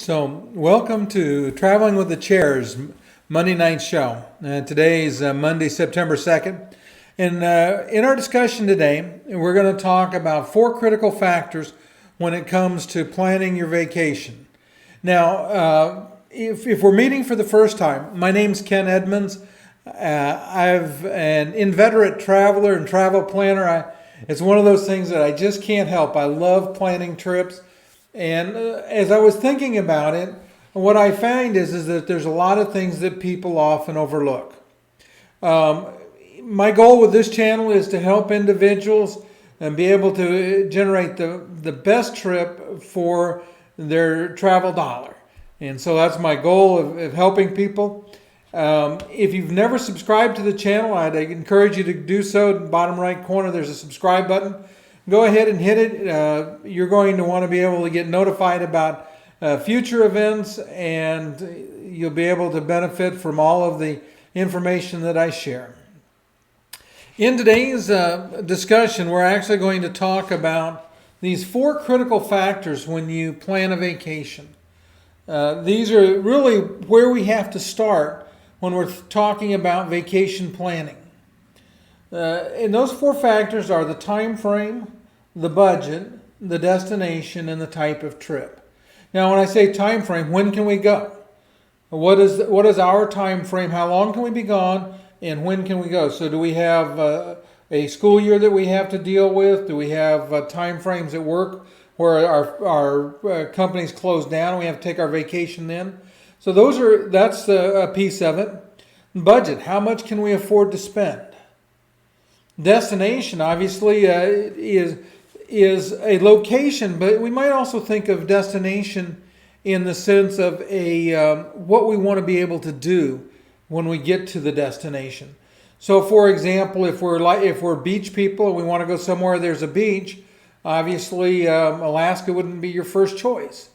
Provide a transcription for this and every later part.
So, welcome to Traveling with the Chairs Monday night show. Today is Monday, September 2nd. And in our discussion today, we're going to talk about 4 critical factors when it comes to planning your vacation. Now, if we're meeting for the first time, my name's Ken Edmonds. I'm an inveterate traveler and travel planner. It's one of those things that I just can't help. I love planning trips. And as I was thinking about it, what I find is that there's a lot of things that people often overlook. My goal with this channel is to help individuals and be able to generate the best trip for their travel dollar. And so that's my goal of helping people. If you've never subscribed to the channel, I'd encourage you to do so. In the bottom right corner, there's a subscribe button. Go ahead and hit it. You're going to want to be able to get notified about future events, and you'll be able to benefit from all of the information that I share. In today's discussion, we're actually going to talk about these 4 critical factors when you plan a vacation. These are really where we have to start when we're talking about vacation planning. And those 4 factors are the time frame, the budget, the destination, and the type of trip. Now, when I say time frame, when can we go? What is our time frame? How long can we be gone, and when can we go? So do we have a school year that we have to deal with? Do we have time frames at work where our companies close down and we have to take our vacation then? So that's a piece of it. Budget, how much can we afford to spend? Destination, obviously, is a location, but we might also think of destination in the sense of what we want to be able to do when we get to the destination. So, for example, if we're beach people and we want to go somewhere there's a beach, obviously Alaska wouldn't be your first choice.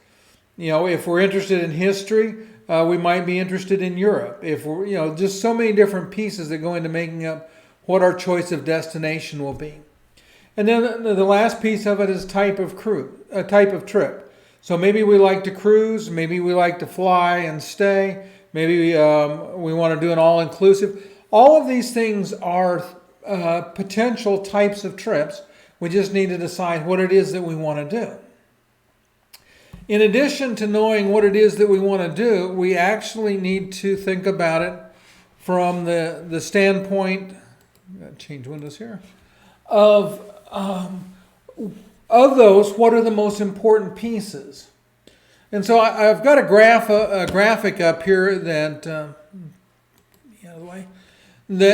If we're interested in history, we might be interested in Europe. If we're, just so many different pieces that go into making up what our choice of destination will be. And then the last piece of it is type of trip. So maybe we like to cruise, maybe we like to fly and stay, maybe we want to do an all-inclusive. All of these things are potential types of trips. We just need to decide what it is that we want to do. In addition to knowing what it is that we want to do, we actually need to think about it from the standpoint, I'm going to change windows here, of those, what are the most important pieces? And so I've got a graphic up here that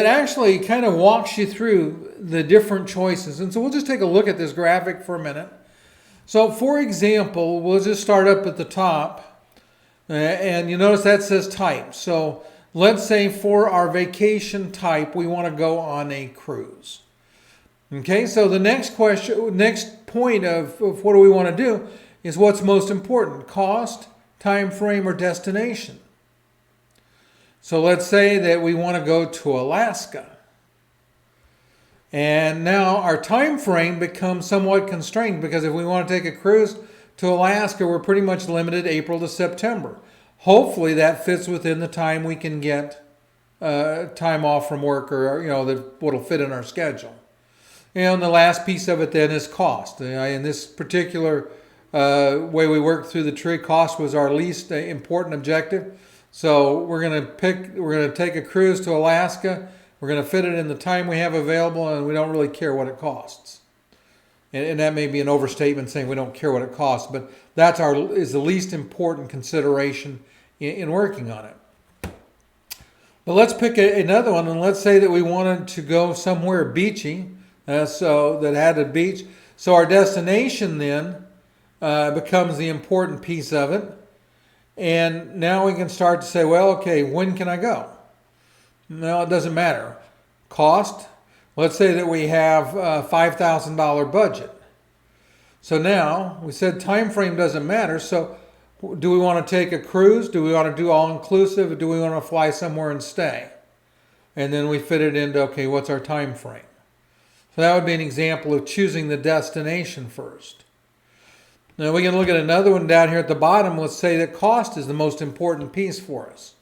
actually kind of walks you through the different choices. And so we'll just take a look at this graphic for a minute. So for example, we'll just start up at the top, and you notice that says type. So let's say for our vacation type, we want to go on a cruise. Okay, so the next point of what do we want to do is what's most important, cost, time frame, or destination. So let's say that we want to go to Alaska. And now our time frame becomes somewhat constrained because if we want to take a cruise to Alaska, we're pretty much limited April to September. Hopefully that fits within the time we can get time off from work, or what'll fit in our schedule. And the last piece of it then is cost. In this particular way we worked through the tree, cost was our least important objective. So we're going to take a cruise to Alaska. We're going to fit it in the time we have available, and we don't really care what it costs. And that may be an overstatement saying we don't care what it costs, but that's is the least important consideration in working on it. But let's pick another one, and let's say that we wanted to go somewhere beachy, so that had a beach. So our destination then becomes the important piece of it. And now we can start to say, well, okay, when can I go? No, it doesn't matter. Cost, let's say that we have a $5,000 budget. So now we said time frame doesn't matter. So do we want to take a cruise? Do we want to do all-inclusive? Or do we want to fly somewhere and stay? And then we fit it into, okay, what's our time frame? So that would be an example of choosing the destination first. Now we can look at another one down here at the bottom. Let's say that cost is the most important piece for us.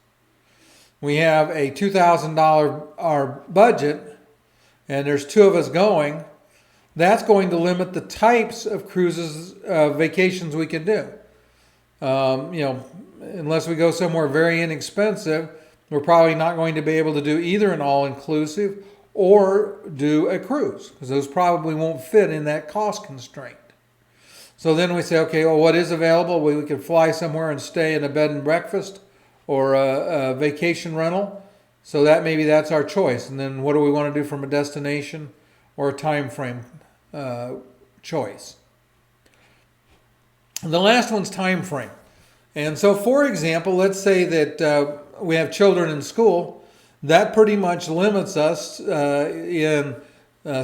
We have a $2,000 our budget, and there's 2 of us going. That's going to limit the types of cruises, vacations we can do. Unless we go somewhere very inexpensive, we're probably not going to be able to do either an all-inclusive or do a cruise, because those probably won't fit in that cost constraint. So then we say, okay, well, what is available? We could fly somewhere and stay in a bed and breakfast or a vacation rental. So that maybe that's our choice. And then what do we want to do from a destination or a time frame choice? The last one's time frame. And so, for example, let's say that we have children in school. That pretty much limits us in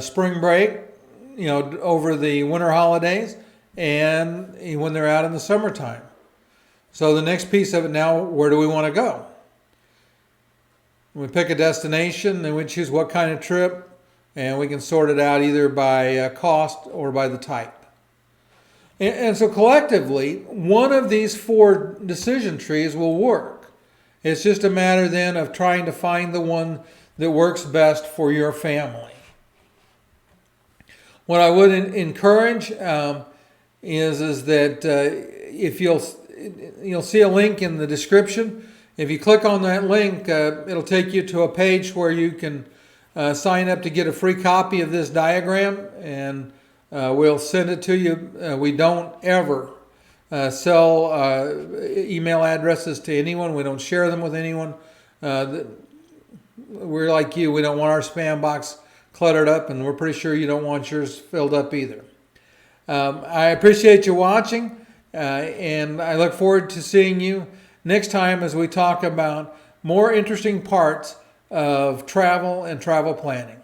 spring break, over the winter holidays, and when they're out in the summertime. So the next piece of it now, where do we want to go? We pick a destination, and we choose what kind of trip, and we can sort it out either by cost or by the type. And so collectively, one of these 4 decision trees will work. It's just a matter then of trying to find the one that works best for your family. What I would encourage is that if you'll see a link in the description. If you click on that link, it'll take you to a page where you can sign up to get a free copy of this diagram, and we'll send it to you. We don't ever sell email addresses to anyone. We don't share them with anyone. We're like you. We don't want our spam box cluttered up, and we're pretty sure you don't want yours filled up either. I appreciate you watching, and I look forward to seeing you next time as we talk about more interesting parts of travel and travel planning.